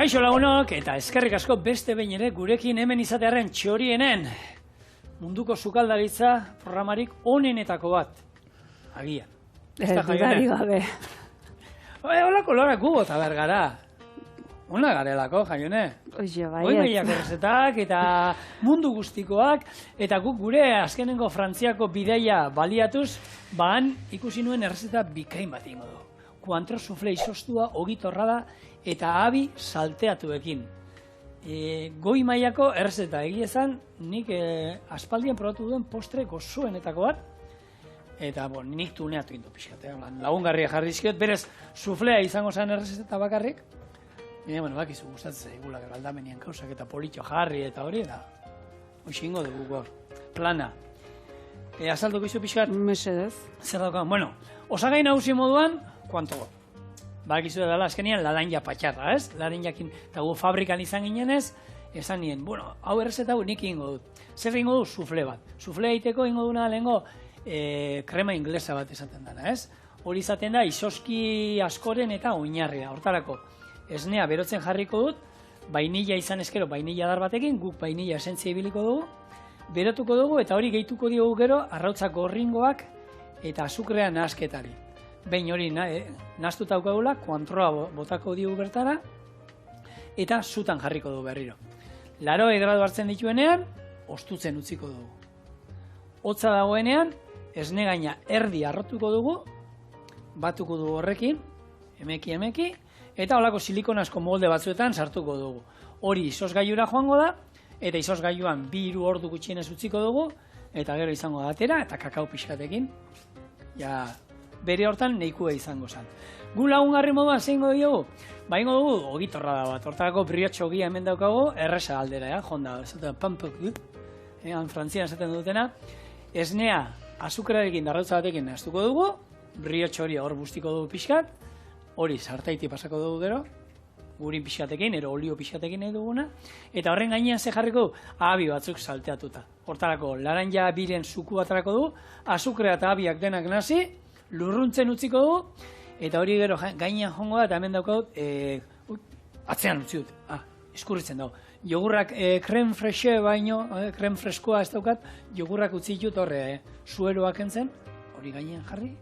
Kaixo lagunok, eta eskerrik asko beste behin ere gurekin hemen izatearen txorienen munduko sukaldaritza programarik onenetako bat. Agian. Ez da jaione. Gabe. Holako lora gubota bergara. Ona garelako, jaione. Oie, bai. Oimeiako errezetak eta mundu guztikoak, eta guk gure azkenengo Frantziako bideia baliatuz, baan ikusi nuen errezeta bikain bat ingo du. Kuantro sufle izostua, ogi torrada eta abi salteatuekin. Goi mailako errezeta egiezan, nik aspaldian probatu duen postre gozoenetako bat, eta nik tuneatu indu pixkat, lagungarria jarri izkiot, berez suflea izango zen errezeta bakarrik, bakizu gustatzen zaigula gero aldamenian kausak eta politxo jarri eta hori, eta hoxingo dugu gaur, plana. Azalduko izu pixkat? Mesedez. Zer daukan? Bueno, osagai nagusi moduan, kuanto? Bakizu dela azkenian laranja patxarra, ez? Laranjakin, eta gu fabrikan izan ginenez, esan nien, bueno, hau errezeta nik ingo dut. Zer ingo dut? Sufle bat. Sufle egiteko ingo duna lehengo krema inglesa bat esaten dara, ez? Hori izaten da, izoski askoren eta oinarria. Hortarako, esnea berotzen jarriko dut, vainilla izan eskero, vainilla dar batekin, guk vainilla esentzia ibiliko dugu, berotuko dugu eta hori gehituko diogu gero arrautzako orringoak eta azukrea nahasketari. Behin hori nahaztuta daukagula, kuantroa botako diogu bertara eta zutan jarriko dugu berriro. 80 gradu hartzen dituenean, ostutzen utziko dugu. Hotza dagoenean, esne gaina erdi arrotuko dugu, batuko dugu horrekin, emeki, eta holako silikonazko molde batzuetan sartuko dugu. Hori izosgailura joango da, eta izosgailuan 2-3 ordu gutxienez utziko dugu, eta gero izango da atera, eta kakao pixkatekin, bere hortan nahikoa izango zen. Gu lagungarri moduan zeingo diogu? Ingo dugu, ogi torrada bat, hortarako briotxo ogia hemen daukago, erresa aldera, jonda, pampok, frantzian esaten dutena, esnea azukrarekin darrautza batekin nahaztuko dugu, briotxo hori hor bustiko dugu pixkat, hori sartaiti pasako dugu gero, gurin pixkatekin, ero olio pixkatekin nahi duguna, eta horren gainean ze jarriko du, abi batzuk salteatuta. Hortarako, laranja biren zuku atarako du, azukrea eta abiak denak nazi, lurruntzen utziko du, eta hori gero gainean jongo da, eta hemen daukadut, atzean utzi dut, eskurritzen dago. Jogurrak krem frexe baino, krem freskoa ez daukat, jogurrak utzi ditut horre, sueroak entzen, hori gainean jarri,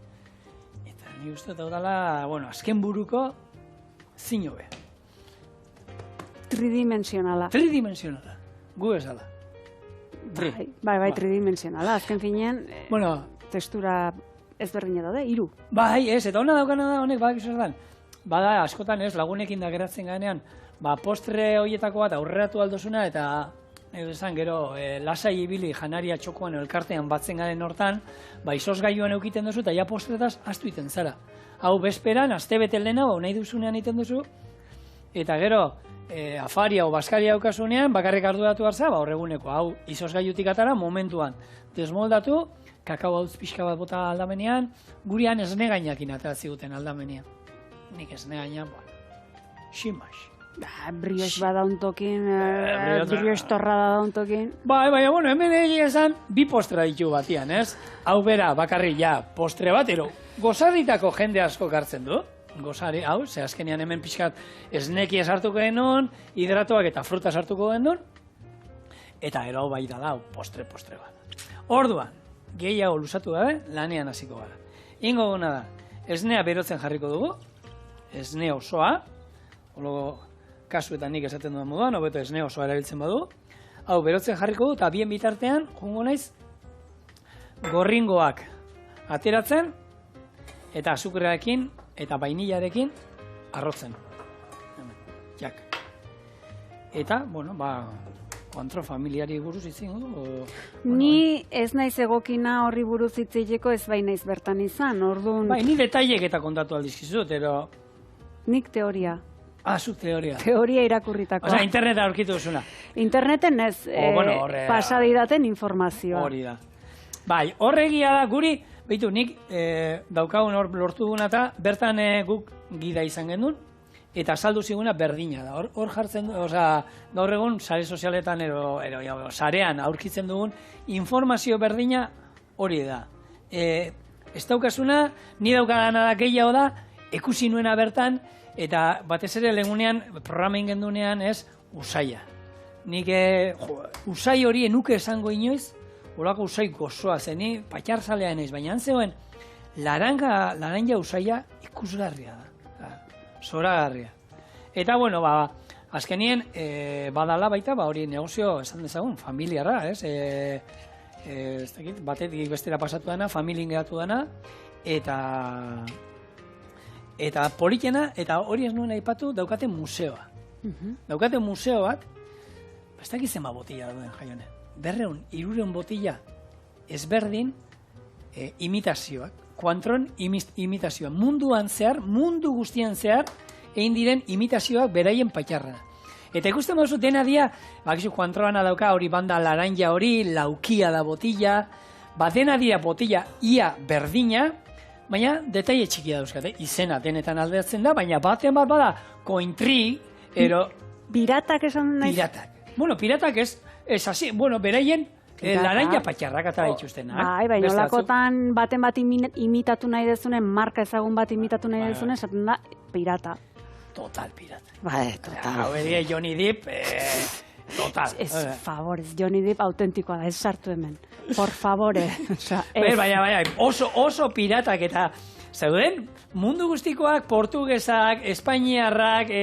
eta ni uste daudala, azken buruko zinobe. Tridimensionala. Tridimensionala, gu bezala. Bai, tridimensionala, azken finean, textura ezberdina daude, 3. Bai, ez, eta hona daukana da, honek badakizu zer dan. Bada, askotan ez, lagunekin da geratzen ganean, postre horietako bat aurreratu aldozuna, eta esan gero, lasai ibili janaria txokoan elkartean batzen garen hortan, izosgailuan eukiten duzu, eta ja postretaz astu iten zara. Hau bezperan, astebete lehena, nahi duzunean iten duzu, eta gero, afaria o baskaria daukasunean, bakarrik arduratu hartza, horreguneko, hau izosgailutik atara, momentuan desmoldatu, kakao hautz pixka bat bota aldamenean, gurian esne gainakin aterazi duten aldamenean. Nik esne gainan, ximax. Briox badauntokin, briox torrada dauntokin. Hemen egia esan, 2 postre ditu batian, ez? Hau bera, bakarri postre bat, gozarritako jende asko hartzen du. Gozari, hau, ze azkenean hemen pixkat esnekia sartuko genuen, hidratoak eta fruta sartuko genuen, eta gero hau bai da, postre bat. Orduan, gehiago lusatu gabe, lanean hasiko gara. Ingo guna da, esnea berotzen jarriko dugu, esne osoa, holo kasuetan nik esaten duen moduan, hobeto esne osoa erabiltzen badu, hau berotzen jarriko du, eta bien bitartean, jungo naiz, gorringoak ateratzen, eta azukrearekin, eta vainillarekin arrotzen. Jak. Eta, kuantro familiari buruz itzin du? Ni ez naiz egokina horri buruz itzileko ez bai naiz bertan izan, orduan... Ni detaiek eta kontatu aldizkizut, ero... Nik teoria. Zuk teoria. Teoria irakurritako. Interneta aurkitu duzuna. Interneten ez, pasadidaten informazioa. Hori da. Horregia da, guri, behitu, nik daukagun hor lortu duguna eta bertan guk gida izan gendun, eta saldu ziguna berdina da. Hor jartzen du, gaur egun, sare sozialetan, sarean aurkitzen dugun, informazio berdina hori da. Ez daukazuna, ni daukadana da gehiago da, ikusi nuena bertan, eta batez ere lehenunean, programa ingendunean, usaia. Nik usai hori enuke esango inoiz, horako usai gozoa zen, patxarzalea naiz, baina antzegoen, laranja usaia ikusgarria da, zoragarria. Eta, bueno, azkenien, badala baita, hori negozio, esan dezagun, familiarra, batetik bestera pasatu dana, familien geratu dana, eta politena, eta hori ez nuen aipatu, daukate museoa. Daukate museo bat, ez dakit zenba botila duen jaione. 200-300 botila ezberdin imitazioak. Kuantron imitazioak. Mundu guztian zehar, egin diren imitazioak beraien patxarra. Eta ikusten duzu dena dia, bakizu kuantroana dauka hori banda laranja hori, laukia da botila, dena dira botila ia berdina, baina detaile txikia dauzkate, izena denetan aldatzen da, baina baten bat bada, kointri, Piratak esan nahi? Piratak. Bueno, piratak ez hasi, bueno, beraien laranja patxarrak atara dituztenak. Bai, baina olakotan baten bat imitatu nahi dezunen, marka ezagun bat imitatu nahi dezunen, esaten da, pirata. Total pirata. Bai, total. Hau edia Johnny Depp, total. Favorez, Johnny Depp autentikoa da, ez sartu hemen. Por favore. Baina, oso piratak eta zeuden, mundu guztikoak, portugesak, espainiarrak,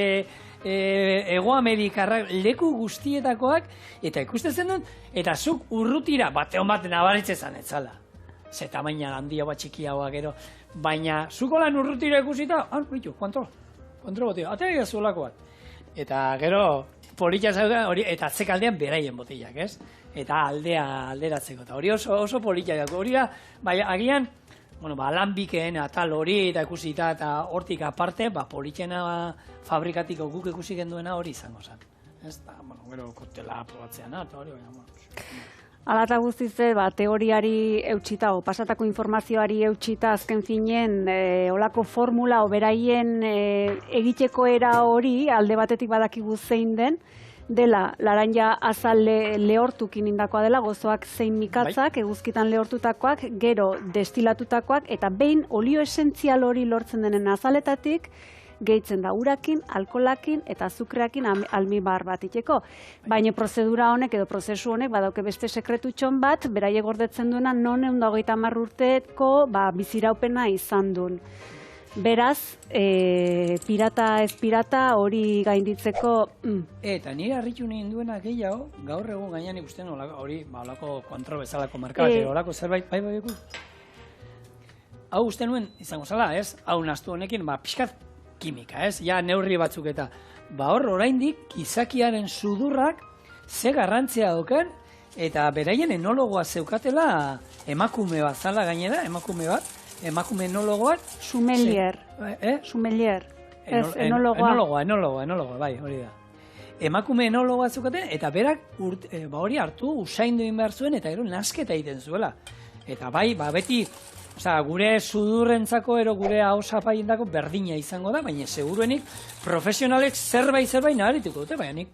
Ego Amerikarrak, leku guztietakoak, eta ikusten zen, eta zuk urrutira, bateon bat nabaritzen zan etzala. Ze tamaina handia bat txikiagoa gero, baina zuko lan urrutira ikusita, bitu, kontrol botila, atera igazu olako bat. Eta gero, politxa zauden, eta atzekaldean beraien botilak, ez? Eta alderatzeko, eta hori oso politxa dago, hori da, bai, agian, lanbikeen atal hori eta ikusita eta hortik aparte, politxena fabrikatiko guk ikusi genduena hori izango zen. Ez da, gero koktela probatzean, eta hori, Hala eta guztize, teoriari eutxita, pasatako informazioari eutxita, azken finen, olako formula, beraien egiteko era hori, alde batetik badakigu zein den, dela, laranja azal lehortukin indakoa dela, gozoak zein mikatzak, eguzkitan lehortutakoak, gero destilatutakoak, eta behin olio esentzial hori lortzen denen azaletatik, gehitzen da urakin, alkolakin eta azukreakin almibar bat iteko. Baina prozedura honek edo prozesu honek badauke beste sekretutxon bat, beraie gordetzen duena non 130 urteko biziraupena izan duen. Beraz, pirata ez pirata hori gainditzeko... Eta nire harritu nien duena gehiago, gaur egun gainean ikusten hori, holako kontrol bezalako marka bat, holako zerbait, bai, hau uste nuen izango zala, ez? Hau naztu honekin, pixkat kimika, ez? Ja, neurri batzuk eta, hor, oraindik, gizakiaren sudurrak ze garrantzia dauken, eta beraien enologoa zeukatela emakume bat zala gainera, emakume enologo bat. Sommelier. Sommelier. Enologoa, bai, hori da. Emakume enologoa zeukaten, eta berak hori hartu, usaindu egin behar zuen, eta gero nasketa egiten zuela. Eta bai, beti, gure sudurrentzako ero gure ahosapaiendako berdina izango da, baina seguruenik profesionalek zerbait nabarituko dute, baina nik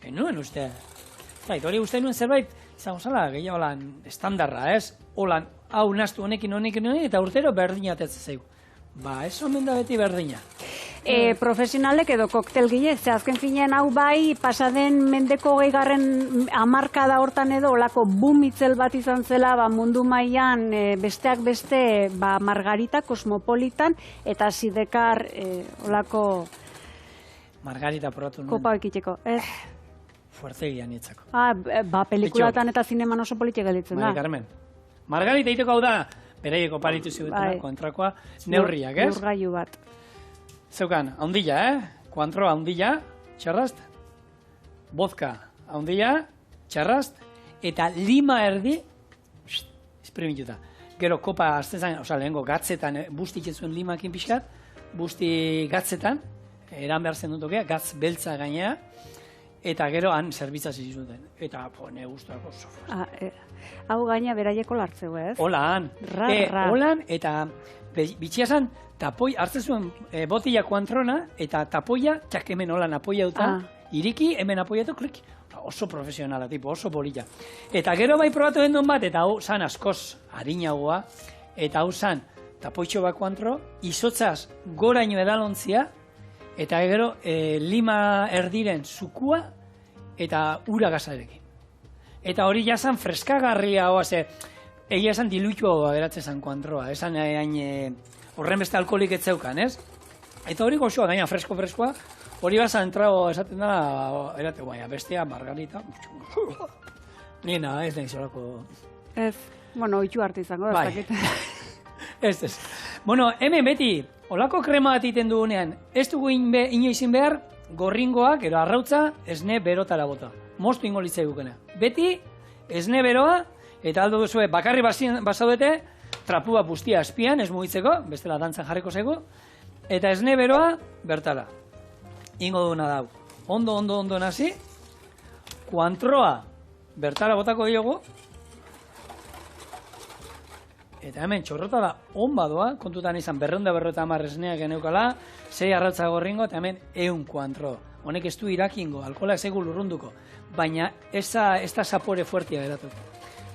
enuen uste. Hori uste nuen zerbait, izango zala, gehiago lan estandarra, ez? Holan, hau naztu honekin, eta urtero berdina atetzen zaigu. Ez omen da beti berdina. Profesionalek edo koktelgile, ze azken finean hau bai, pasaden mendeko 20. hamarkada hortan edo, olako boom itzel bat izan zela, mundu mailan besteak beste, Margarita, Kosmopolitan, eta Sidekar, olako... Margarita probatu nuen. Kopa ekiteko, ez? Fuertegian nietzako. Pelikulatan eta zineman oso politik galitzen da. Mari Carmen. Margarita iteko hau da, beraieko paritu zibetena, kontrakoa, neurriak, ez? Neurgailu bat. Zeukan, haundila, Kuantroa haundila, txarrast, vodka haundila, txarrast, eta lima erdi, esprimituta. Gero kopa aztezan, lehenko gatzetan, busti itzuen limakin pixkat, busti gatzetan, eran behar zen dutokea, gatz beltza gainea, eta gero han zerbitzaz izuten. Eta, ne guztuak oso. Hau gaina beraieko lartzeu, ez? Holan. Holan, eta bitxiasan, tapoi, hartzen zuen botila kuantrona, eta tapoia, txak hemen holan apoia duta, iriki, hemen apoia du, klik. Oso profesionala, tipo, oso polita. Eta gero bai probatu den bat, eta hau zan askoz harinagoa, eta hau zan eta poitxo bat kuantro, izotzaz goraino edalontzia, eta gero lima erdiren zukua eta ura gazarekin. Eta hori jazan freskagarria, egia esan diluitua beratzen zan kuantroa, esan horren beste alkoholik ez zeukan, ez? Eta hori goxoa, gaina freskoa, hori baza entrago esaten da, erate guaia, bestea, margarita, nina, ez nahi zolako... Ez, bueno, oitu arte izango da, bai. Ez. Bueno, hemen beti, olako krema bat iten dugunean, ez dugu inoizin behar, gorringoak, ero arrautza, esne berotara bota. Mostu ingo litzai gukena. Beti, esne beroa, eta aldo duzue, bakarri basaudete, trapua bustia espian, ez mugitzeko, bestela dantzan jarriko zaigu, eta esne beroa, bertara. Ingo duguna dau. Ondo nazi, kuantroa, bertara botako diogu, eta hemen txorrotara on badoa, kontutan izan 250 esneak geneukala, 6 arrautza gorringo, eta hemen 100 kuantro. Honek ez du irakingo, alkohola ez egu lurrunduko, baina ez da zapore fuertia geratuko.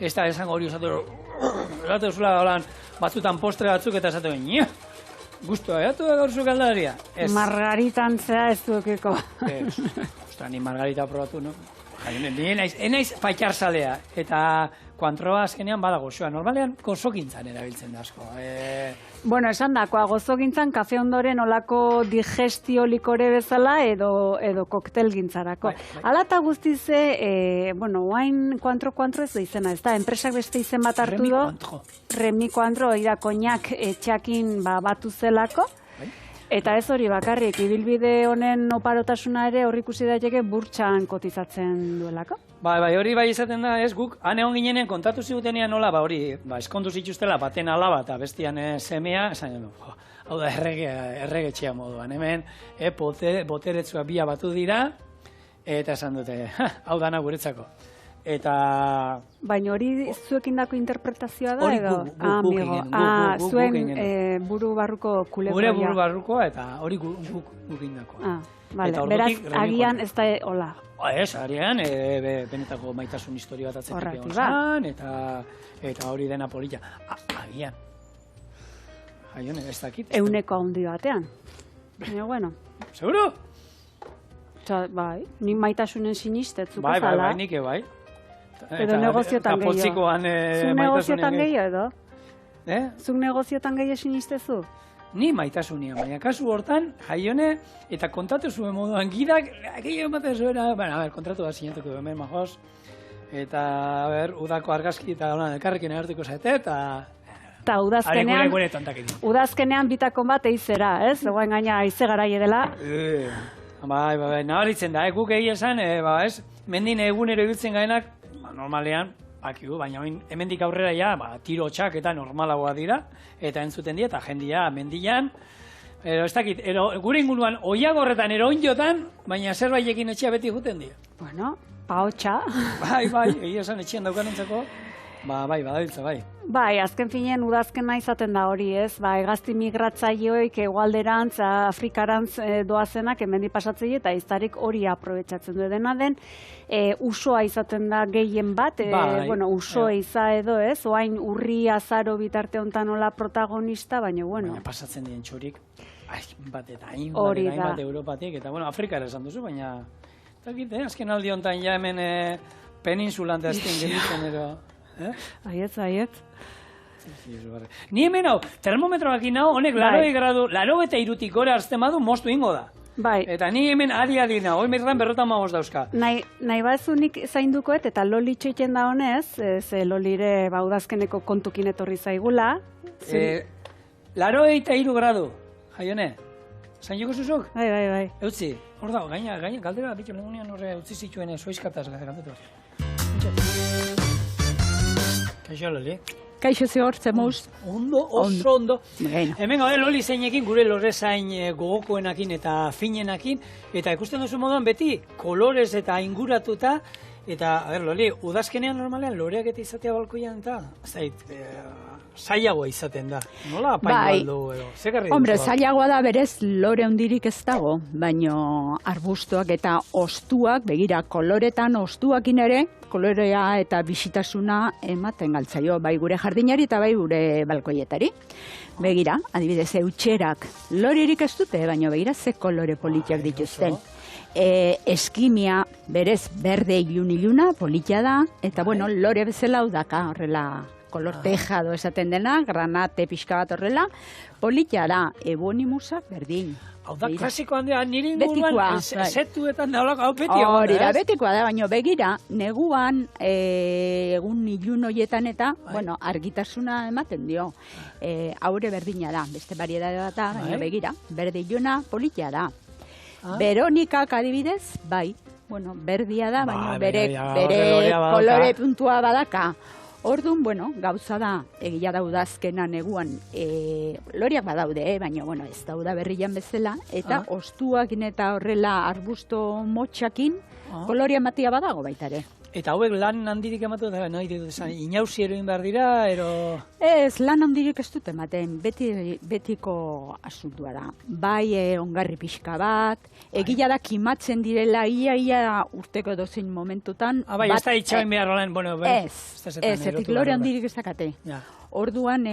Ez da esango hori osatu zula holan batzutan postre batzuk eta esatu nia, guztua geratu da gaur zukaldaria. Margaritan zea ez duekiko. Ostra, ni margarita probatu, no? Enaiz paikarzalea, eta kuantroa azkenean bada gozoa. Normalean gozogintzan erabiltzen da asko. Bueno, esan dakoa, gozogintzan kafe ondoren olako digestio likore bezala edo koktel gintzarako. Hala eta guztize, bueno, oain kuantro ez da izena, ez da, enpresak beste izen bat hartu do. Remi kuantro, ira, koinak txakin batu zelako. Eta ez hori bakarrik, ibilbide honen oparotasuna ere hor ikusi daiteke burtsan kotizatzen duelako? Bai, hori bai izaten da, ez guk, han egon ginenen kontatu zigutenean nola, hori, eskondu zituztela baten alaba eta bestian semea, esan hau da erregetxea moduan, hemen boteretzua bia batu dira, eta esan dute, hau dana guretzako. Eta... Baina hori zuekin dako interpretazioa da edo? Hori zuen buru barruko kulekoa. Gure buru barrukoa eta hori gukin dakoa. Beraz, agian ez da hola. Ez, agian, benetako maitasun historia bat atzetik egon zan, eta hori dena polita. Agian. Agian, ez dakit. Euneko handi batean. Baina, bueno. Seguro? Bai, nik maitasunen sinistetzuko zala. Bai, nik bai. Edo negoziotan gehiago. Zuk negoziotan gehiago edo? Zuk negoziotan gehiago sinistezu? Ni maitasunia, baina kasu hortan, jaione, eta kontatu zuen moduan gidak, gehiago ematen zuena, kontratu bat sinatuko hemen majoz, eta, udako argazki eta elkarrekin agertuko zaite, eta udazkenean bitakon bat eizera, ez? Egoen gaina aize garaie dela. Bai, nabaritzen da, guk egia esan, mendin egunero ibiltzen gainak, normalean, baina hemendik aurrera ja, tiro txak eta normalagoa dira, eta entzuten dira, eta jendia mendian, ez dakit, gure inguruan oiagorretan eroinjotan, baina zerbaitekin etxea beti juten dira. Bueno, paotxa. Bai, egia esan etxean daukanentzako, bai, badabiltza, bai. Bai, azken finean udazkena izaten da hori, ez? Hegazti migratzaioik egualderantz, Afrikarantz doazenak hemendi pasatzei eta iztarik hori aprobetxatzen du dena den. Usoa izaten da gehien bat, usoa iza edo, ez? Oain urri azaro bitarte hontan hola protagonista, baina, bueno. Baina pasatzen dien txorik, hainbat eta hainbat Europatik, eta, Afrikara esan duzu, baina, azken aldi hontan ja hemen peninsulan da ezten gelitzen ero. Aiet. Ni hemen hau, termometroak inau, honek 80 gradu, 83tik gora hartzen badu, mostu ingo da. Bai. Eta ni hemen adi nau, hoi metrran 55 dauzka. Nahi bazunik zaindukoet, eta loli txoiten da honez, ze lolire udazkeneko kontukin etorri zaigula. 83 gradu, jaione, zainduko zuzuk? Bai. Eutzi, hor dago, gaina, galdera, bitxo, legunean horre utzi zituen zoizkataz galdetu. Kaixo, Loli. Kaixo zehor, zemuz. Ondo. Hemen gaude Loli zeinekin, gure lorezain gogokoenakin eta finenakin, eta ikusten duzu moduan beti kolorez eta inguratuta, eta, Loli, udazkenean normalean loreak eta izatea balkoian eta, zait, zailagoa izaten da. Nola apaindu aldu edo? Zekarri Hombre, zailagoa da berez lore hundirik ez dago, baino arbustoak eta ostuak, begira, koloretan ostuakin ere, kolorea eta bisitasuna ematen galtzaio, bai gure jardinari eta bai gure balkoietari. Begira, adibidez, eutxerak lorerik ez dute, baino begira, ze kolore politiak dituzten. Eskimia, berez, berde iluna, politia da, eta bueno, lore bezala hau daka, horrela, kolor tejado esaten dena, granate pixka bat horrela, politia da, ebonimusak berdin. Hau da, klasiko handia, nire inguruan, zetuetan daulako, hau beti hori da, betikoa da, baina begira, neguan, egun ilun horietan eta, bueno, argitasuna ematen dio. Haure berdina da, beste variedade bat da, baina begira, berde iluna, politia da. Veronikak adibidez, bai, bueno, berdia da, baina bere kolore puntua badaka. Orduan, bueno, gauza da, egia daudazkena neguan, loriak badaude, baina, bueno, ez dauda berrian bezala, eta ostuakin eta horrela arbusto motxakin, koloria matia badago baita ere. Eta hauek lan handirik ematu da, nahi dut esan, inauzi eroin behar dira, ero... Ez, lan handirik ez dut ematen, betiko asuntua da. Bai, ongarri pixka bat, egia da kimatzen direla ia urteko dozein momentutan. Bai, ez da itxain behar olen, bueno, etik lore handirik ez dakate. Orduan,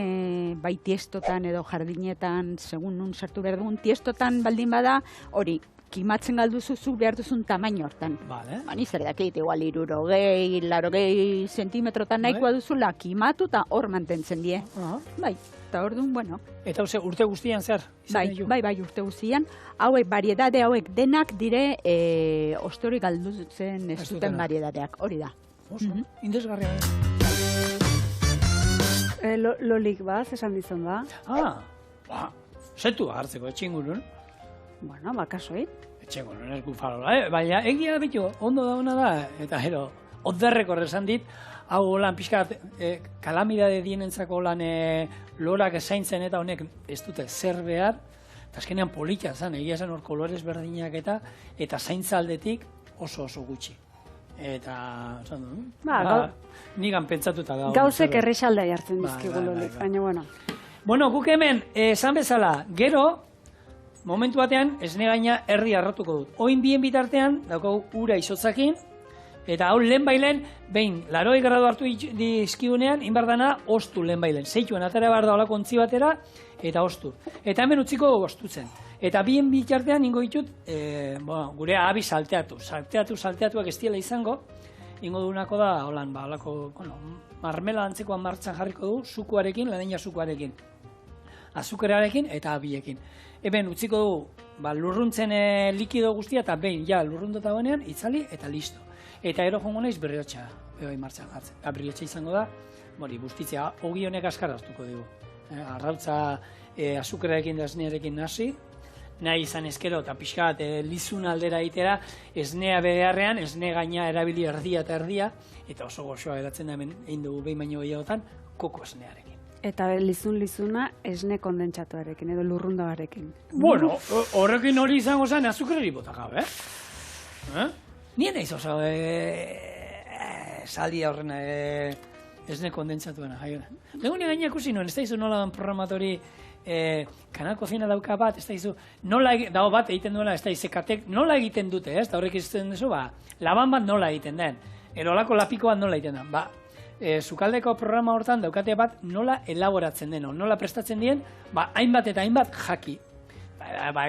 bai tiestotan edo jardinetan, segun nun sartu behar dugun, tiestotan baldin bada, hori, kimatzen galduzu zuk behar duzun tamaino hortan. Bani zer dakit, igual 60 zentimetrotan nahikoa duzula, kimatu eta hor mantentzen die. Bai, eta orduan, bueno. Eta urte guztian zer? Bai, urte guztian. Hauek, variedade hauek denak dire ostori galdutzen ez duten variedadeak, hori da. Oso, indesgarria. Lolik baz, esan dizun ba. Zetu hartzeko, etxingurun. Bueno, bakasoit. Etxeko, non ez gufarola, baina egia da bitu, ondo da hona da, eta gero, odderrekor esan dit, hau lan pixkat, kalamidade dienentzako lan lorak esaintzen eta honek ez dute zer behar, eta azkenean politia zen, egia zen hor kolorez berdinak eta zaintzaldetik oso gutxi. Eta, esan du, nigan pentsatuta da. Gauzek errexaldea jartzen dizkigu lolik, baina bueno. Bueno, guk hemen, esan bezala, gero, momentu batean, esne gaina herri arratuko dut. Oin bien bitartean, daukagu ura izotzakin, eta hau lehen bailen, behin, 80 gradu hartu dizkiunean, inbardana, ostu lehen bailen. Zeituen, atara behar da olako ontzi batera, eta ostu. Eta hemen utziko ostutzen. Eta bien bitartean, ingo ditut, gure abi salteatuak ez diela izango, ingo dunako da, holan, olako, marmela antzekoan martxan jarriko du, sukuarekin, ladina sukuarekin. Azukerarekin eta abiekin. Eben utziko du lurruntzen likido guztia eta behin lurrundota guenean itzali eta listo. Eta ero jongo naiz berriotxa martxan jartzen. Berriotxa izango da, bustitzea ogi honek askar hartuko dugu. Arrautza azukerarekin da esnearekin nasi, nahi izan ezkero eta pixkat lizun aldera itera, esnea beharrean, esne gaina erabili erdia eta erdia, eta oso goxoa eratzen da hemen egin dugu behin baino gehiagotan, koko esnearekin. Eta lizuna esne kondentsatuarekin, edo lurrundabarekin. Bueno, horrekin hori izango zen azukreri botak gabe, Nien eiz oso saldia horren esne kondentsatuena. Legunia gaina ikusi nuen, ez da izu nola dan programatori Kanal Kozina dauka bat, ez da izu, nola dago bat egiten duela, ez da izekatek, nola egiten dute, ez da horrek izten duzu, laban bat nola egiten den, erolako lapiko bat nola egiten den, Sukaldeko programa hortan daukate bat nola elaboratzen den, nola prestatzen dien, hainbat eta hainbat jaki.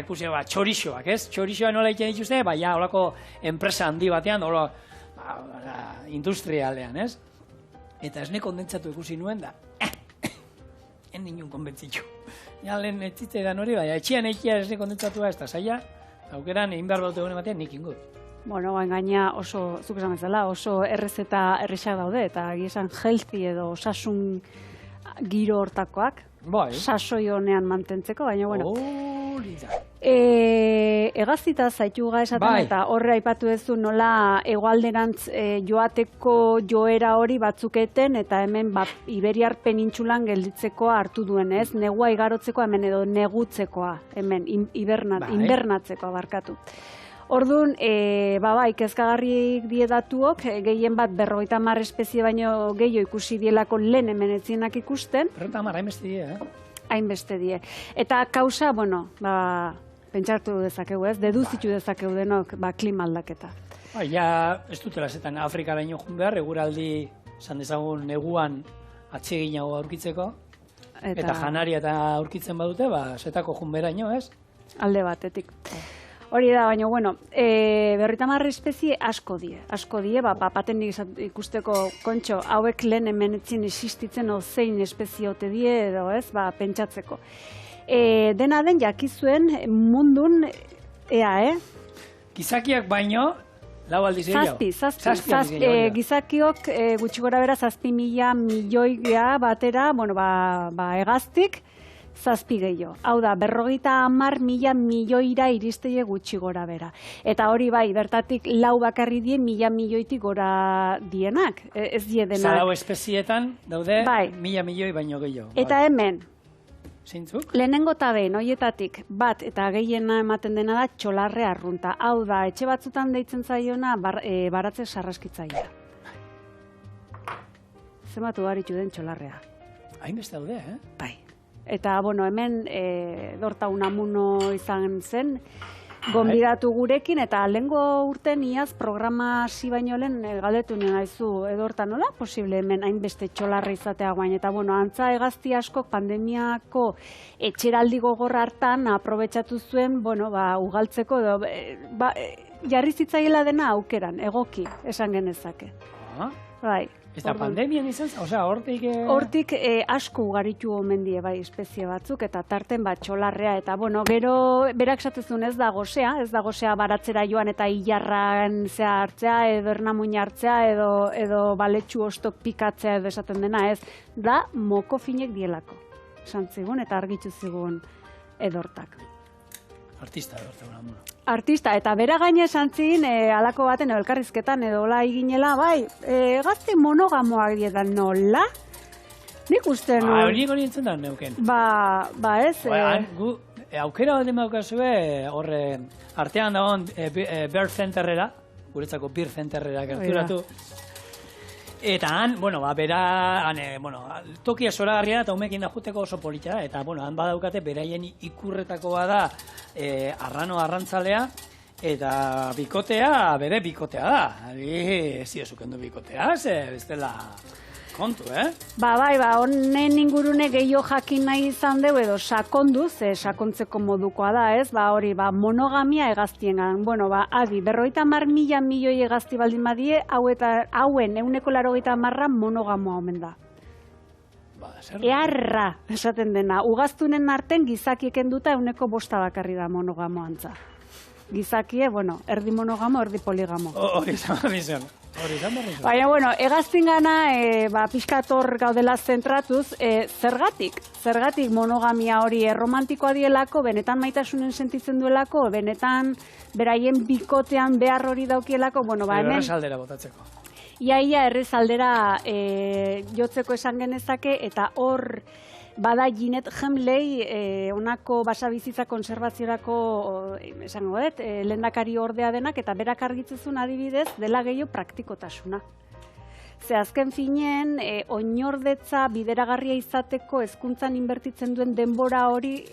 Ikusi, txorixoak, ez? Txorixoa nola egiten dituzte, holako enpresa handi batean, industrialean, ez? Eta esne kondentsatu ikusi nuen da, en ninun konbentzitxu. Lehen etzitzaidan hori, etxian esne kondentsatua ez da zaila, aukeran egin behar baute gune batean nik ingut. Bueno, gaina oso, zuk esan bezala, oso errezeta errexak daude, eta esan healthy edo osasun giro hortakoak, sasoi honean mantentzeko, baina, bueno. Egazita zaituga esaten, eta horre aipatu duzu nola hegoalderantz joateko joera hori batzuketen, eta hemen Iberiar penintsulan gelditzekoa hartu duen, ez? Negua igarotzeko hemen edo negutzekoa, hemen, inbernatzekoa barkatu. Orduan, bai, kezkagarriak die datuok, gehien bat 50 espezie baino gehiago ikusi dielako lehen hemenetzienak ikusten. 50 hainbeste die, Hainbeste die. Eta kausa, pentsatu dezakegu, deduzitu dezakegu denok, klima aldaketa. Ja, ez dutela zetan Afrikara ino jun behar, eguraldi, esan dezagun, neguan atseginago aurkitzeko, eta janaria eta aurkitzen badute, zetako jun behar ino, ez? Alde batetik. Hori da, baina, 50 espezie asko die, patenik ikusteko kontxo, hauek lehen hemenetzien existitzen zein espezie ote die edo, pentsatzeko. Dena den jakizuen mundun, Gizakiak baino, lau aldiz gehiago? Zazpi. Gizakiok gutxi gora bera 7.000 milioia batera, hegaztik, 7 gehiago. Hau da, 50.000 milioira iristeie gutxi gora bera. Eta hori bai, bertatik lau bakarri die 1.000 milioitik gora dienak. Ez die denak. Zalau espezietan daude 1.000 milioi baino gehiago. Eta hemen, zeintzuk? Lehenengo eta behin, horietatik bat eta gehiena ematen dena da txolarre arrunta. Hau da, etxe batzutan deitzen zaiona baratze sarraskitzailea. Zenbat ugaritu den txolarrea. Hainbeste daude, Bai. Eta, hemen Dorta Unamuno izan zen, gonbidatu gurekin, eta lehengo urten iaz programa hasi baino lehen galdetu nien haizu Edorta nola posible hemen hainbeste txolarra izatea guain. Eta, antza hegazti askok pandemiako etxeraldi gogor hartan aprobetxatu zuen, ugaltzeko edo, jarri zitzaiela dena aukeran, egoki, esan genezake. Bai. Eta pandemian izan, hortik... Hortik asko ugaritu omen die bai espezie batzuk, eta tarten bat txolarrea, eta gero berak esatezun ez da gozea baratzera joan eta hilarran zea hartzea, edo ernamuina hartzea, edo baletxu ostok pikatzea edo esaten dena, ez da moko finek dielako. Esan zigun eta argitzu zigun Edortak. Artista Edorta Unamuno. Artista, eta bera gaine esan zin, alako baten elkarrizketan edo hola iginela, gazte monogamoak dietan nola? Nik uste nuen. Nik hori entzun da neuken. Ez. Gu, aukera bat emaukazue, horre, artean dagoen Bear Centerrera, guretzako Bear Centerrera gerturatu. Eta han, bera, tokia zoragarria eta umekin da juteko oso polita da, eta, han badaukate beraien ikurretakoa da arrantzalea, eta bikotea, bere bikotea da. Ez diozuken du bikotea, bestela kontu, honen ingurune gehiago jakin nahi izan dugu edo sakonduz, sakontzeko modukoa da, hori, monogamia egaztien. Adi, 50.000 milioi egazti baldin badie, hauen 80% monogamoa omen da. Earra, esaten dena. Ugaztunen arten gizakieken duta 5% bakarri da monogamoantza. Gizakie, erdi monogamo, erdi poligamo. Hori izan bizon. Baina, egaztin gana, pixkator gaudela zentratuz, zergatik monogamia hori romantikoa dielako, benetan maitasunen sentitzen duelako, benetan beraien bikotean behar hori daukielako, hemen... Errezaldera botatzeko. Iaia errezaldera jotzeko esan genezake, eta hor... Bada Ginette Hemley, honako basabizitza konservaziorako, esango dut, lehendakari ordea denak, eta berak argitzezun adibidez, dela gehiago praktikotasuna. Ze azken finean, oinordetza bideragarria izateko hezkuntzan inbertitzen duen denbora hori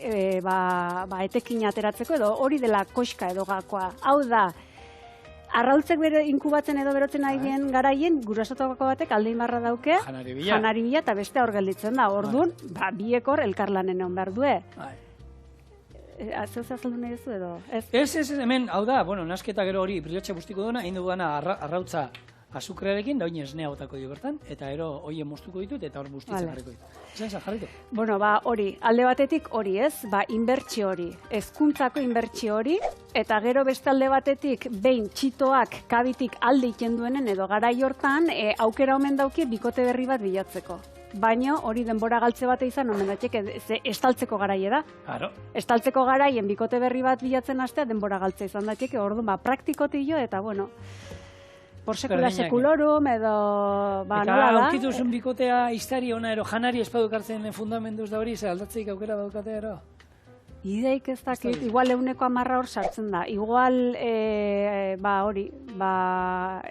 etekin ateratzeko, edo hori dela koxka edo gakoa. Hau da, arrautzek bere inkubatzen edo berotzen ari dien garaien, gurasotako batek aldein barra dauke, janari bila eta beste hor gelditzen da. Orduan, biek hor elkarlanen egon behar due. Zeu azaldu nahi duzu edo? Ez, hemen, hau da, nasketa gero hori brilotxe bustiko duena, egin dugana arrautza azukrearekin, da hori esnea botako dio bertan, eta ero hori moztuko ditut, eta hor bustitzen jarriko ditut. Esan jarriko? Hori, alde batetik hori inbertsio hori, hezkuntzako inbertsio hori, eta gero beste alde batetik, behin txitoak kabitik alde iten duenen edo garai hortan, aukera omen dauki bikote berri bat bilatzeko. Baina hori denbora galtze bate izan, omen datxek, estaltzeko garaie da. Claro. Estaltzeko garaien bikote berri bat bilatzen hastea, denbora galtze izan datxek, orduan, praktikotillo, eta por sekula sekulorum, edo, nola da. Eta aukituzun bikotea iztari ona ero janari espadukartzen fundamenduz da hori, ze aldatzeik aukera daukate ero? Ideik ez dakit, igual 110 hor sartzen da. Igual, hori,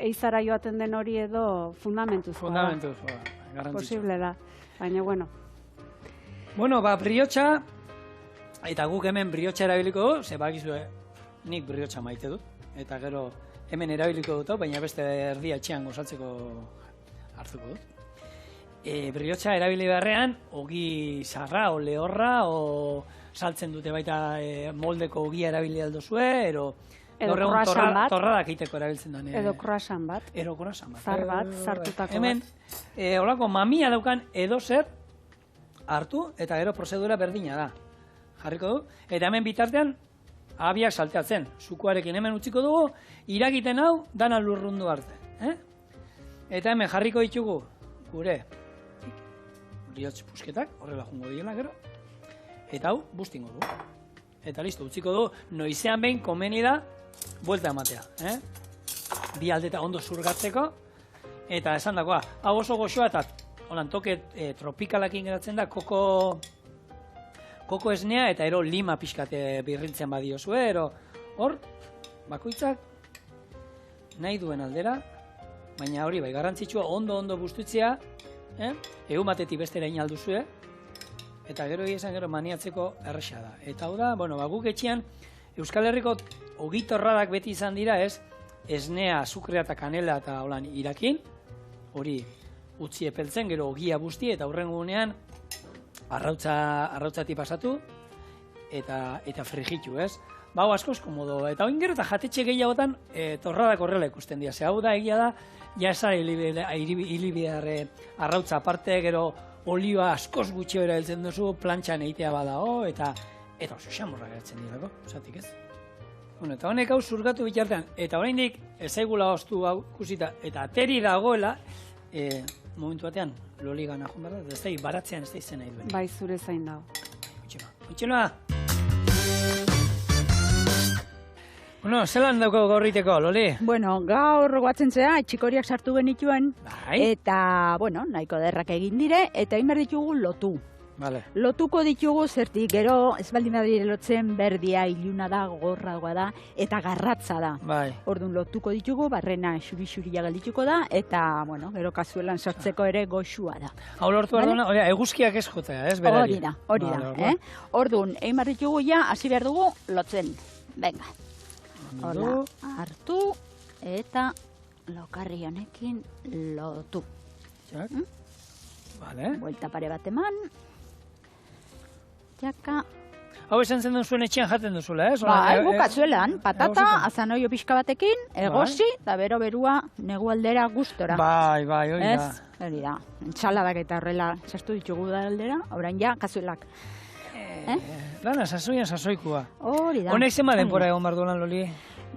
eizara joaten den hori edo fundamentuzkoa da. Fundamentuzkoa, garrantzitsua. Posible da, baina bueno. Bueno, briotxa, eta guk hemen briotxa erabiliko du, ze bakizue, nik briotxa maite dut, eta gero hemen erabiliko dut, baina beste erdia etxean gozatzeko hartuko dut. Briotxa erabili beharrean, ogi zarra, o lehorra, o saltzen dute baita moldeko ogia erabili aldozue, edo croissant bat. Torradak egiteko erabiltzen da. Edo croissant bat. Zar bat, sartutako hemen, holako mamia daukan edo zer hartu, eta gero prozedura berdina da. Jarriko du, eta hemen bitartean abiak salteatzen. Zukuarekin hemen utziko dugu, iragiten hau, dana lurrundu arte. Eta hemen jarriko ditugu, gure briotx pusketak, horrela jungo diela gero, eta hau bustingo du. Eta listo, utziko du, noizean behin komeni da, buelta ematea. Bi aldeta ondo zurgatzeko, eta esan dakoa, hau oso goxoa eta holan toke tropikalakin geratzen da, koko esnea eta ero lima pixkate birrintzen badiozue, ero hor, bakoitzak nahi duen aldera, baina hori bai, garrantzitsua ondo bustutzea, egun batetik bestera inalduzue, eta gero egizan gero maniatzeko erresa da. Eta hau da, guk etxean, Euskal Herriko ogitorradak beti izan dira, esnea, azukrea eta kanela eta holan irakin, hori utzi epeltzen, gero ogia busti, eta hurrengo gunean arrautzatik pasatu, eta frigitu, ez? Hau askoz komodo, eta oin gero eta jatetxe gehiagotan torradak horrela ikusten dira. Ze hau da, egia da, jasa hilibideare arrautza aparte, gero olioa askoz gutxi erabiltzen duzu, plantxan egitea badao, eta oso xamurra geratzen dirako, zatik ez? Eta honek hau zurgatu bitartean, eta oraindik ezaigula oztu hau kusita, eta ateri dagoela, momentu batean, loli gana joan behar da, ez da, baratzean ez da izan nahi duen. Bai, zure zain dago. Utxenoa! Bueno, zelan dauko gaurriteko, Loli? Bueno, gaur guatzen zea, txikoriak sartu genituen, Bai. eta, nahiko derrak egin dire, eta inber ditugu lotu. Vale. Lotuko ditugu zertik, gero ez baldin badire lotzen berdia, iluna da, gorragoa da, eta garratza da. Bai. Orduan lotuko ditugu, barrena xuri-xuria geldituko da, eta, gero kazuelan sartzeko ere goxua da. Hau lortu behar duena, eguzkiak ez jotea, ez berari? Hori da. Orduan, egin behar ditugu ja, hasi behar dugu lotzen. Venga. Hola, hartu, eta lokarri honekin lotu. Vale. Buelta pare bat eman. Jaka. Hau esan zen zuen etxean jaten duzula, ez? Bai, bukatzuelan, patata, azanoio pixka batekin, egosi, eta berua negu aldera gustora. Bai, hori da. Hori da, entxaladak eta horrela sastu ditugu da aldera, orain ja, kazuelak. Lana, sasoikua. Hori da. Honek zema denpora egon behar duelan, Loli?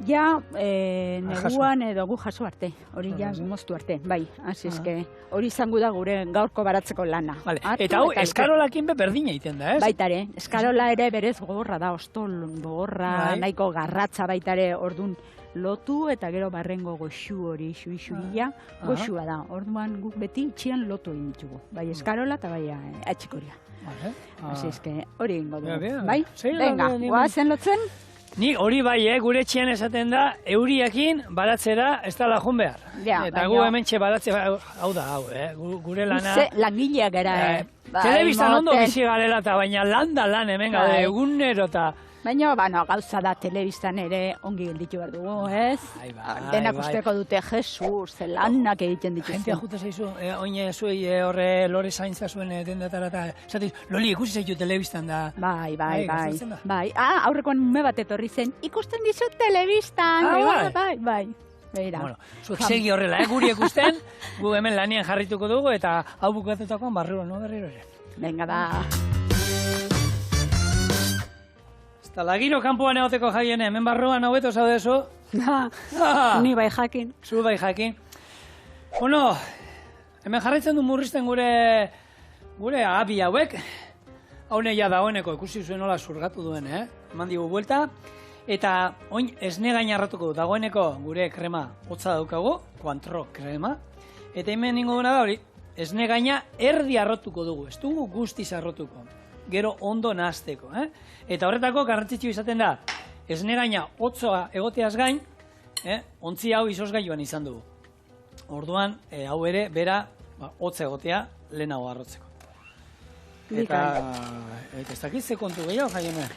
Ja, neguan edo gu jaso arte, hori ja moztu arte, bai, hasi eske, hori izango da gure gaurko baratzeko lana. Eta hau, eskarolakin berdina egiten da, ez? Baitare, eskarola ere berez gogorra da, ostol gogorra, nahiko garratza baitare, ordun lotu eta gero barrengo goxu hori, xui-xuria, goxua da, orduan guk beti itxian lotu egin ditugu, bai eskarola eta bai atxikoria. Hasi eske, hori ingo dugu, bai? Venga, guazen lotzen? Ni hori bai, gure etxean esaten da, euriakin baratzera ez da lajun behar. Eta gu hementxe baratze, hau da, gure lana... Langileak gara, Telebistan ondo bizi garela eta baina landa lan hemen gara, egunero eta... Baina, gauza da, telebistan ere ongi gelditu behar dugu, ez? Denak usteko dute, Jesus, zelanak egiten dituzte. Jentea jute zaizu, oine zuei horre lore zaintza zuen dendatara eta... Zatiz, Loli, ikusi zaitu telebistan da... Bai. Aurrekoan ume bat etorri zen, ikusten dizut telebistan. Bai. Beira. Zuek segi horrela, guri ikusten, gu hemen lanian jarrituko dugu eta hau bukatutakoan barriro, no berriro ere. Venga, da. Eta lagiro kanpoan egoteko Javiene, hemen barruan hobeto zaudezu. Ni bai jakin. Zu bai jakin. Bueno, hemen jarraitzen du murrizten gure abi hauek. Haune ja dagoeneko ikusi zuen nola zurgatu duen, eman digu buelta. Eta oin esne gaina harratuko du, dagoeneko gure krema hotza daukagu, Cointreau krema. Eta hemen ningo duna da hori, esne gaina erdi harrotuko dugu, ez dugu guztiz harrotuko. gero ondo nahazteko. Eta horretako garrantzitsua izaten da, esne gaina hotzoa egoteaz gain, ontzi hau izozgailuan izan dugu. Orduan, hau ere, bera, hotza egotea lehenago arrotzeko. Eta ez dakit ze kontu gehiago, Jaione?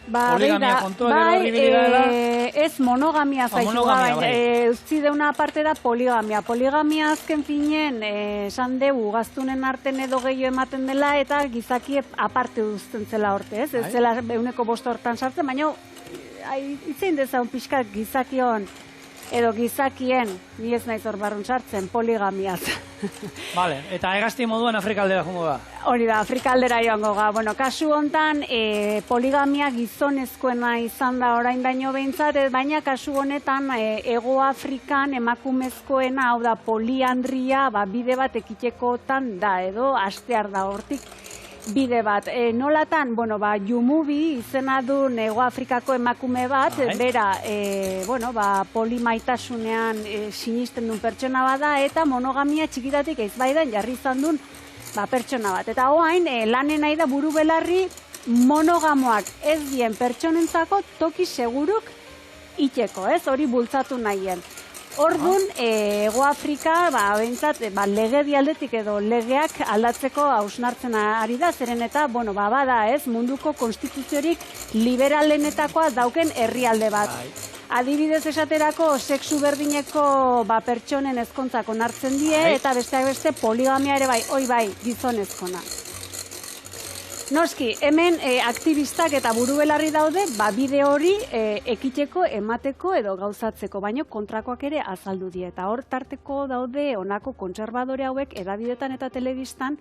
Poligamia kontua gero horri bidea ez monogamia zaitu, utzi deuna parte da poligamia. Poligamia azken finen, esan dugu, gaztunen arten edo gehiago ematen dela, eta gizakie aparte duzten zela horte, ez? Ez zela 100% hortan sartzen, baina itzein dezaun pixka gizakion, edo gizakien, ni ez naiz hor barrun sartzen, poligamiaz. Vale, eta hegazti moduan Afrikaldera jongo da? Hori da, Afrikaldera joango ga. Bueno, kasu hontan, poligamia gizonezkoena izan da orain daño behintzat, baina kasu honetan, Hego Afrikan emakumezkoena, hau da, poliandria, bide bat ekitekotan da, edo hastear da hortik. Bide bat. Nolatan, Yumubi izena du Hego Afrikako emakume bat, bera, polimaitasunean sinisten duen pertsona bada, eta monogamia txikitatik ez baidan jarri izan duen pertsona bat. Eta hoain, lanen nahi da buru belarri monogamoak ez dien pertsonentzako toki seguruk itxeko, ez? Hori bultzatu nahien. Orduan, Hego Afrika, behintzat, legedi aldetik edo legeak aldatzeko hausnartzen ari da, zeren eta, bada ez, munduko konstituziorik liberalenetakoa dauken herrialde bat. Adibidez esaterako, sexu berdineko pertsonen ezkontzak onartzen die, eta besteak beste poligamia ere bai, gizonezkona. Noski, hemen aktivistak eta burubelarri daude, bide hori ekiteko, emateko edo gauzatzeko, baino kontrakoak ere azaldu die. Eta hor tarteko daude honako kontserbadore hauek edabidetan eta telebistan,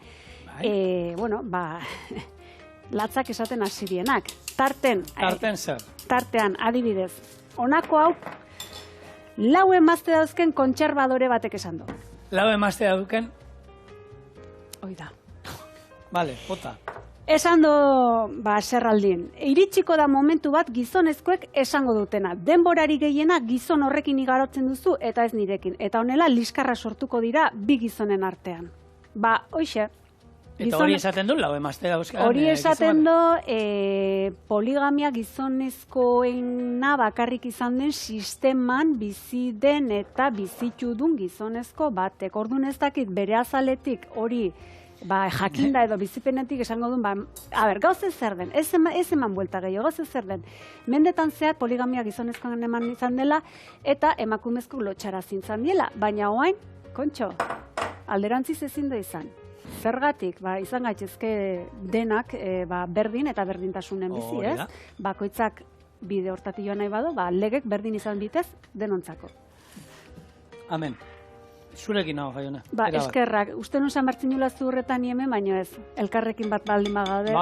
latzak esaten hasirienak. Tartean zer? Tartean, adibidez, honako hau, 4 emazte dauzken kontserbadore batek esan du. 4 emazte dauzken? Oida. Vale, bota. Esan do, zerraldin, iritsiko da momentu bat gizonezkoek esango dutena. Denborari gehiena gizon horrekin igarotzen duzu eta ez nirekin. Eta honela, liskarra sortuko dira 2 gizonen artean. Hoxe. Eta hori esaten du, 4 emazte dauzkan? Hori esaten du, poligamia gizonezkoena bakarrik izan den sisteman bizi den eta bizitu dun gizonezko batek. Orduan ez dakit bere azaletik hori jakinda edo bizipenetik esango duen, gauze zer den, ez eman buelta gehiago, gauze zer den. Mendetan zehar poligamia gizonezkoan eman izan dela eta emakumezko lotxara zintzan diela, baina oain, kontxo, alderantziz ezin da izan. Zergatik, izan gaitzezke denak berdin eta berdintasunen bizi, ez? Bakoitzak bide hortatik joan nahi badu, legek berdin izan bitez denontzako. Amen. Zurekin nago, Jaione. Eskerrak. Uste nuen martzin nula zu horretan hemen, baina ez. Elkarrekin bat baldin bagaude.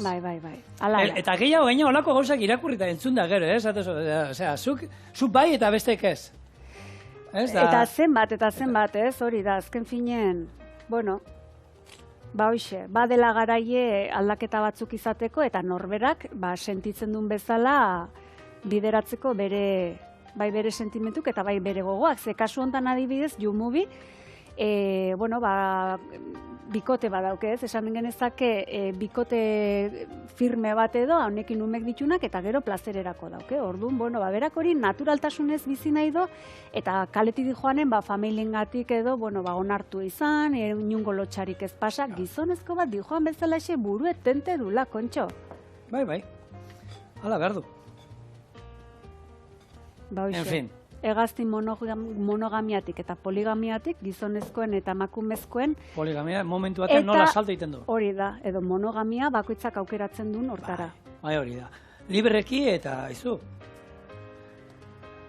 Bai. Eta gehiago olako gauzak irakurrita entzun da gero, ez? Osea, zuk bai eta bestek ez. Eta zenbat, ez? Hori da, azken finen, hoxe, dela garaie aldaketa batzuk izateko, eta norberak, sentitzen duen bezala bideratzeko bai bere sentimentuk eta bai bere gogoak. Ze kasu hontan adibidez, Yumubi, bikote badauke, ez? Esan genezake bikote firme bat edo, honekin umek ditunak eta gero plazererako dauke. Orduan, berak hori naturaltasunez bizi nahi do, eta kaletik joanen, familiengatik edo, onartu izan, inungo lotxarik ez pasa, gizonezko bat dijoan bezala exe buru etente dula, kontxo. Bai. Hala, behar du. En fin. Hegazti monogamiatik eta poligamiatik, gizonezkoen eta emakumezkoen. Poligamia momentu batean nola salto egiten du. Hori da, edo monogamia bakoitzak aukeratzen duen hortara. Bai, hori da. Libreki eta izu.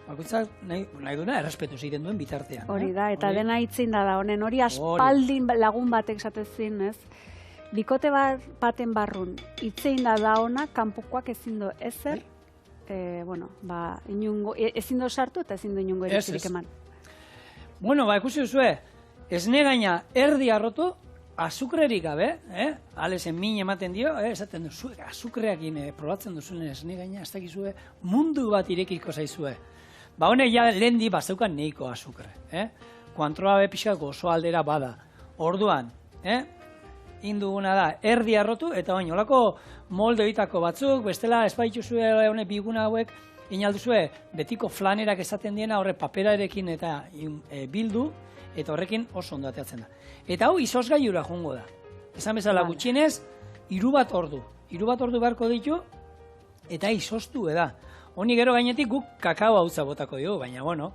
Bakoitzak nahi duena errespetu egiten duen bitartean. Hori da, eta dena itzein da honen. Hori aspaldin lagun batek esatezin, ez? Bikote baten barrun, itzein da ona, kanpokoak ezin du ezer, ezin du sartu eta ezin du inungo eritzirik eman. Ikusi duzue, esne gaina erdi arrotu, azukrerik gabe, alezen min ematen dio, esaten duzu, azukreakin probatzen duzuen esne gaina, ez dakizue, mundu bat irekiko zaizue. Honek ja lehendi bazeukan neiko azukre. Kuantroa be pixka gozo aldera bada. Orduan, induguna da, erdi arrotu, eta baina olako molde horietako batzuk, bestela espaituzue honek biguna hauek, inalduzue betiko flanerak esaten diena horre paperarekin eta bildu, eta horrekin oso ondo ateatzen da. Eta hau izozgailura joango da. Esan bezala gutxienez, 3 ordu. 3 ordu beharko ditu, eta izoztu da. Honi gero gainetik guk kakao hautza botako dugu, baina bueno,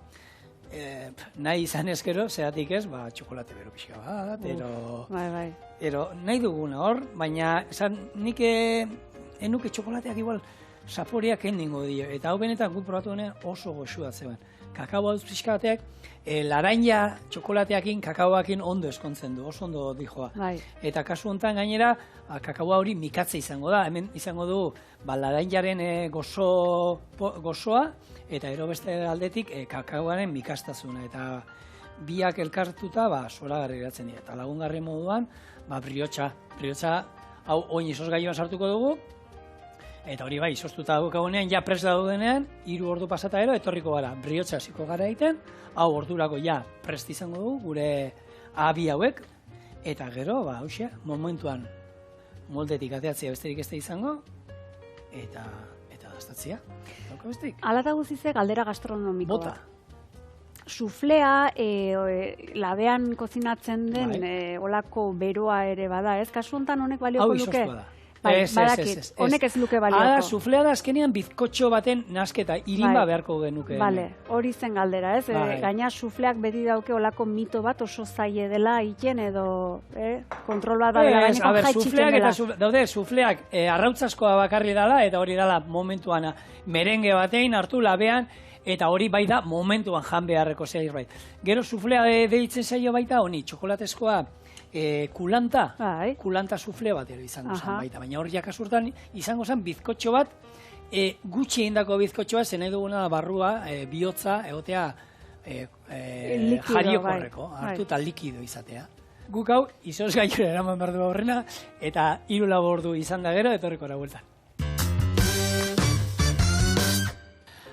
nahi izan ezkero, zeratik ez, txokolate bero pixka bat, ero nahi duguna hor, baina nik enuke txokolateak igual saporeak endingo dio, eta hau benetan guk probatu denean oso goxua zegoen. Kakao hautz pixka bateak, laranja txokolateakin, kakaoakin ondo eskontzen du, oso ondo dijoa. Eta kasu honetan gainera, kakaoa hori mikatze izango da, hemen izango du laranjaren gozoa, eta ero beste aldetik kakaoaren mikastazuna, eta biak elkartuta zoragarri geratzen dira. Eta lagungarri moduan, briotxa hau oin izozgailuan sartuko dugu, eta hori bai, izoztuta daukagunean, ja prest daudenean, 3 ordu pasata ero, etorriko gara, briotxa hasiko gara egiten, hau ordurako ja prest izango dugu, gure abi hauek, eta gero, hauxe, momentuan moldetik ateatzea besterik ez da izango, eta daztatzea. Hala eta guzizek galdera gastronomiko bat. Suflea, labean kozinatzen den olako beroa ere bada, ez? Kasu honetan honek balioko luke? Badakit, honek ez luke balioko. Suflea da azkenean bizkotxo baten nasketa, irinba beharko genuke. Hori zen galdera, ez? Gaina sufleak beti dauke olako mito bat oso zaie dela iten edo kontrol bat dela gaineko jaitxiken dela. Daude, sufleak arrautzaskoa bakarri dela, eta hori dela momentuan merenge batein hartu labean, eta hori bai da momentuan jan beharreko zerbait. Gero suflea deitzen zaio baita honi, txokolatezkoa kulanta sufle bat izango zen baita, baina hori jakasurtan izango zen bizkotxo bat, gutxi egindako bizkotxoa, zen nahi duguna barrua, bihotza, egotea jariokorreko, hartu eta likido izatea. Guk hau, izozgailura eraman behar du horrena, eta 3 ordu izan da gero, etorriko ara bueltan.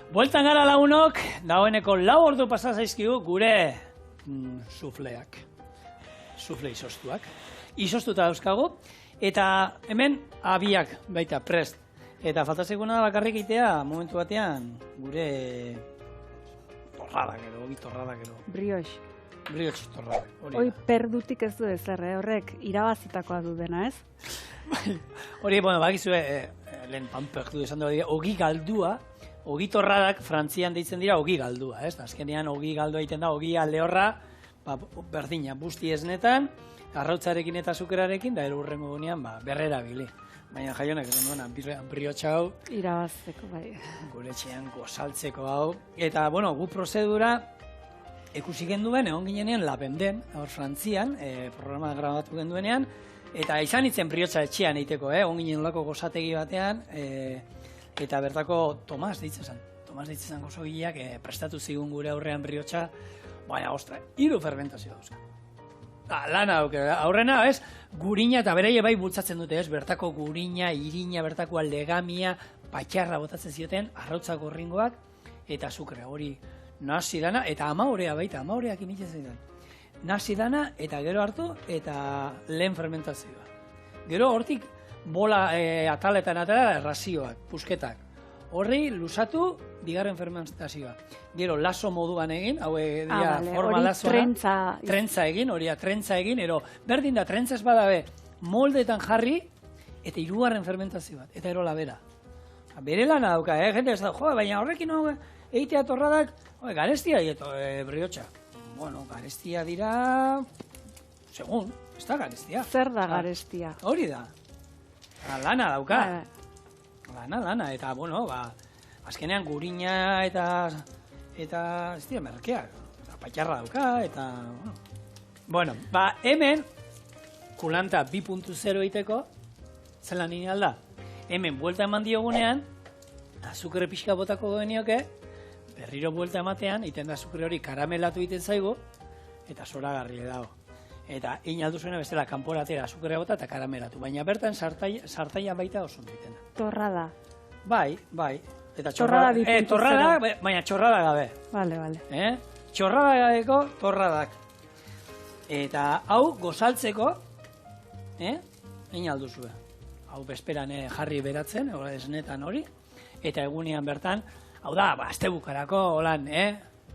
Bueltan gara lagunok, dagoeneko 4 ordu pasazaizkigu gure sufleak. Sufle izoztuak. Izoztuta dauzkagu, eta hemen abiak baita prest. Eta faltazekuna bakarrik itea momentu batean gure torradak edo, ogi torradak edo. Brioche torradak. Hoi perdutik ez du ezer, horrek irabazitakoa du dena, ez? Hori, bakizue, lehen panpertu esan dugu, ogi galdua, ogi torradak Frantzian deitzen dira ogi galdua, ez? Azkenean ogi galdua egiten da, ogi aldeorra, berdina, busti esnetan, arrautzarekin eta azukerarekin, da erurrengo gunean, berrera bili. Baina jaionak esan duena, briotxa hau, irabazteko, bai. Gure etxean gozaltzeko hau. Eta, gu prozedura, ikusi genduen, egon ginenean Labenden, hor Frantzian, programa grabatu genduenean, eta izan itzen briotxa etxean eiteko, egon ginen olako gozategi batean, eta bertako Tomas ditzen zen. Tomas ditzen zen gozogileak prestatu zigun gure aurrean briotxa, baina, ostra, 3 fermentazio dauzka. Lana dauke, aurrena, ez, gurina eta bereie bai bultzatzen dute, ez, bertako gurina, irina, bertako legamia, patxarra botatzen zioten, arrautza gorringoak, eta azukrea, hori nasi dana, eta amaorea baita, amaoreak imitzen zaitan. Nasi dana, eta gero hartu, eta lehen fermentazioa. Gero hortik, bola ataletan atala, razioak, pusketak. Horri, lusatu, 2. fermentazioa. Gero, laso moduan egin, hau dira forma lasoa. Trentza egin, hori trentza egin, ero berdin da, trentza ez badabe, moldetan jarri, eta 3. fermentazio bat, eta ero labera. Bere lana dauka, jende ez da, baina horrekin egitea torradak, garestia dieto, briotxa. Bueno, garestia dira, segun, ez da garestia. Zer da garestia? Hori da. Lana dauka. Lana, eta, azkenean gurina eta ez dira merkeak, patxarra dauka, eta, hemen, kulanta 2.0 egiteko, zelan nini alda, hemen buelta eman diogunean, azukre pixka botako genioke, berriro buelta ematean, iten da azukre hori karamelatu egiten zaigu, eta zoragarri dago. Eta inaldu zuena bestela kanporatera azukrea bota eta karamelatu. Baina bertan sartaia baita oso egiten da. Torrada. Bai. Eta torrada 2.0. Torrada, baina txorrada gabe. Vale. Txorrada gabeko torradak. Eta hau gozaltzeko, egin alduzue. Hau bezperan jarri beratzen, esnetan hori, eta egunean bertan, hau da, astebukarako, holan,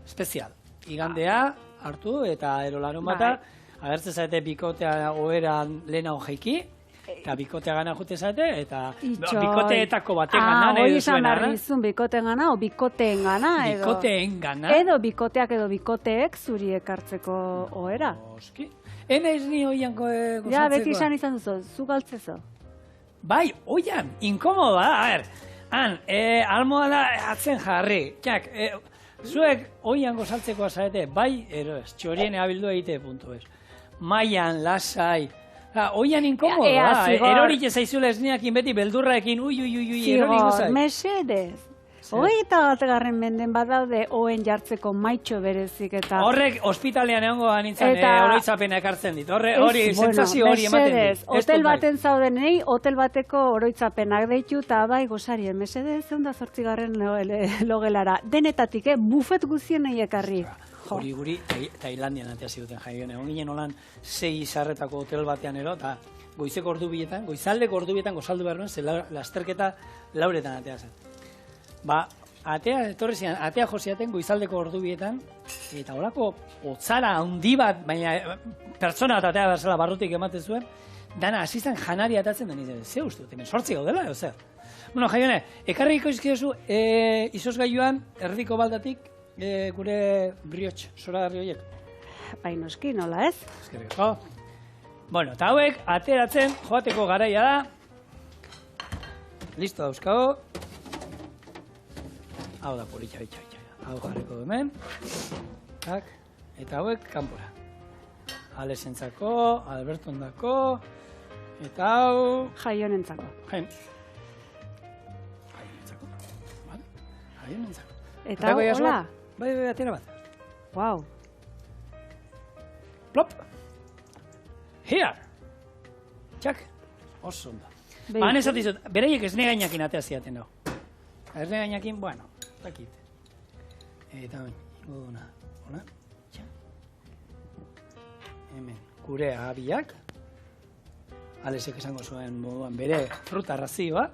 espezial. Igandea hartu eta erolarun bata, agertzen zaite bikotea oeran lehena hogeiki, eta bikotea gana jute zaite, eta bikoteetako baten gana nahi duzuen arra. Hori izan bikoteen gana, o bikoteen gana, edo... Bikoteen gana. Edo bikoteak edo bikoteek zuri ekartzeko oera. Oski. Enaiz ni oianko gozatzeko. Ja, beti izan duzu, zu galtzezo. Bai, oian, inkomoda, a ver. Han, almohada atzen jarri. Txak, zuek oian gozaltzeko azarete, bai, ero ez, txorien abildu egite, puntu ez. Maian, lasai. Oian inkomoda, erorik ezaizule esniakin beti beldurraekin, ui, erorik gozai. Zigor, mesedez. Hogeita batgarren menden badaude oen jartzeko maitxo berezik eta... Horrek ospitalean egongo nintzen oroitzapena ekartzen dit. Hori, sentsazio hori ematen dit. Hotel baten zaudenei, hotel bateko oroitzapenak deitu eta bai gozarien, mesedez, 108. logelara. Denetatik, bufet guzien ekarri. Hori guri, Tailandian atea ziduten jaion. Egon ginen holan 6 izarretako hotel batean ero, eta goizeko ordu bietan, goizaldeko ordu bietan gozaldu behar nuen, ze lasterketa lauretan atea zen. Ba, atea, etorri zian, atea josiaten goizaldeko ordu bietan, eta horako otzara handi bat, baina pertsona bat atea berzela barrutik ematen zuen, dana asistan janari atatzen den izan, ze uste, hemen 8 gaudela, edo zer. Bueno, jaione, ekarriko izkidezu, izozgailuan, erdiko baldatik, gure brioche, zoragarri horiek. Bainoski, nola ez? Eskerriko. Bueno, eta hauek, ateratzen, joateko garaia da. Listo dauzkago. Hau da, politxa. Hau jarriko hemen. Tak. Eta hauek, kanpora. Alesentzako, Albertondako, eta hau... Jaionentzako. Jaionentzako. Vale? Jaionentzako. Eta hau, hola? Bai, atera bat. Wow. Plop. Here. Txak. Oso ondo. Han esatizut, bereiek esne gainakin atea ziaten hau. Esne gainakin, bueno, dakit. Eta ben, ingo duna. Hola. Txak. Hemen, gure abiak. Alesek esango zuen moduan bere fruta razioa.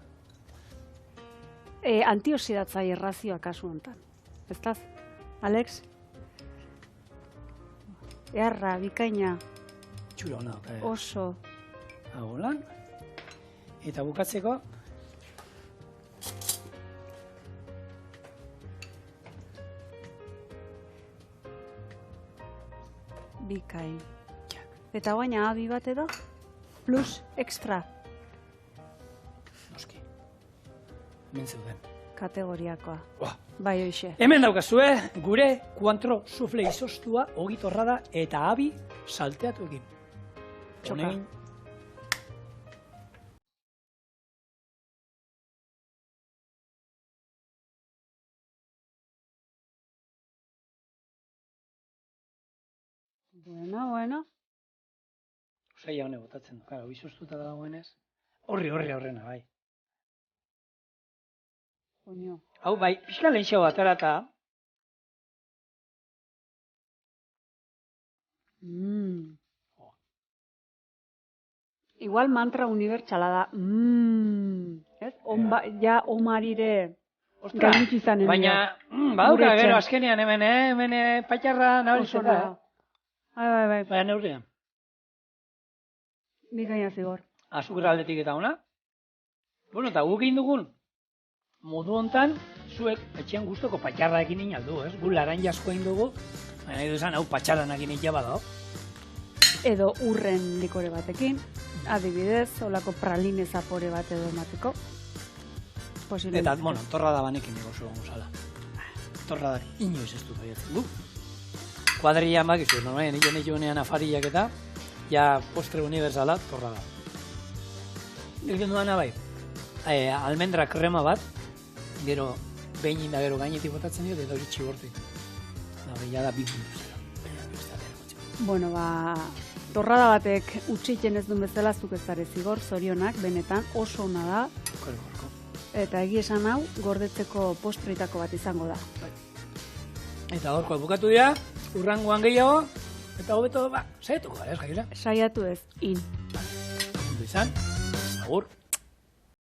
Antioxidatzaile razioa kasu honetan. Eztaz, Alex? Erra, bikaina. Txula hona. Oso. Hau lan. Eta bukatzeko. Bikain. Eta guaina abi bat edo? Plus, extra. Noski. Hemen zeuden. Kategoriakoa. Buah. Bai, hoxe. Hemen daukazue, gure kuantro sufle izostua, ogitorra da, eta abi salteatuekin. Txoka. Bueno. Zaila hone botatzen du, karo, izoztuta dagoenez. Horrena, bai. Oño. Hau bai, pixka lehenxeo atarata. Igual mantra unibertsala da. Ez? Ja omarire gainik izanen. Baina, badauka gero azkenean hemen patxarra nabaritzen da. Bai. Baina neurrian. Bikaina zigor. Azukra aldetik eta ona. Bueno, eta guk egin dugun, modu hontan, zuek etxean guztoko patxarra ekin inaldu, ez? Gu laranja asko egin dugu, baina edo esan, hau patxarran ekin itxaba dago. Edo urren likore batekin, adibidez, olako praline zapore bat edo emateko. Eta, bueno, torra da banekin ego zuen guzala. Torra da inoiz ez dut abiatzen du. Kuadrilla makizu, normalen, nire honean afariak eta, ja postre universala torra da. Egiten duana bai, almendra krema bat, gero behin inda gero gainetik botatzen dio, eta hori txibortik. Ja da bigundu zela. Bueno, torrada batek utxitzen ez duen bezala zuk ez dara zigor, zorionak, benetan, oso ona da. Eta egi esan hau, gordetzeko postreitako bat izango da. Eta horko bukatu dira, urrangoan gehiago, eta hobeto, saiatuko, ez, Jaira? Saiatu ez, in. Ondo izan. Agur.